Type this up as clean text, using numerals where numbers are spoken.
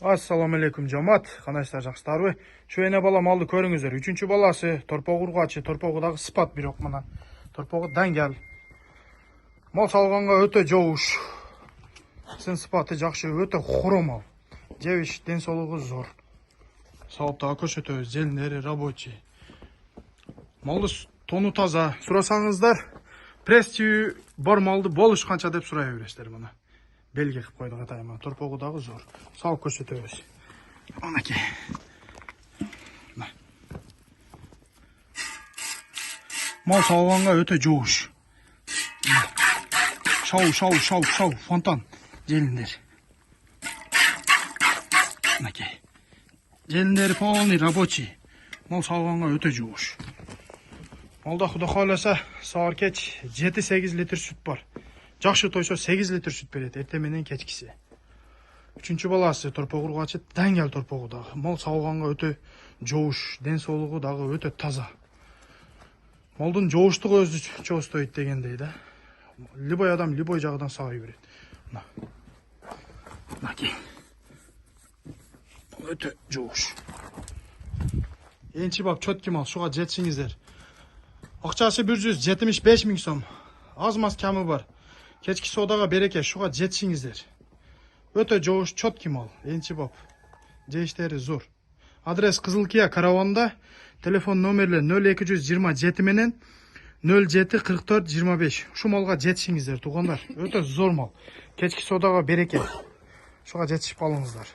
Assalamu alaikum жамаат. Канайсыздар, жакшысыздарбы? Şu эне бала малды көрүңүздөр. 3-чү баласы торпок ургачы, торпогудагы сыпат бирок мына. Торпогу даңгал. Мал салганга өтө жооуш. Сын сыпаты жакшы, өтө хоро мал. Жебиш ден соолугу зор. Сауаптагы көрсөтөбүз, желнери рабочий. Малды тону таза. Сурасаңыздар, пресстүү бар малды болуш канча деп сурай бересиздер мына. Белге кылып койдук атайма. Торпогу дагы зор. Салып көрсөтөбүз. Анакей. Мал салганга өтө жооуш. Шау, фонтан. Желиндер. Анакей. Желиндери полный рабочий. Мал салганга өтө жооуш. Малда Кудай кааласа саар кеч 7-8 литр сүт бар. Жакшы тойсо 8 литр сүт берет, эртең менен кечкиси. 3-чү баласы торпок ургачы, даңгал торпогу дагы. Мал сауганга өтө жооуш, ден соолугу дагы өтө таза. Малдын жооуштугу өзү чостойт дегендей да. Любой адам любой жагдан сагый берет. Мынакей. Өтө жооуш. Энчи бап чөткү мал, шуга жетсиңиздер. Акчасы 175 000 сом. Аз мас камы бар. Кечки содага береке, шуга жетсиңиздер. Өтө жооуш, чөткү мал, энчи бап. Жейиштери зор. Адрес Кызылкия караванда, телефон номерлер 0227 менен 074425. Шу малга жетсиңиздер, туугандар. Өтө зор мал. Кечки содага береке. Шуга жетишип алыңыздар.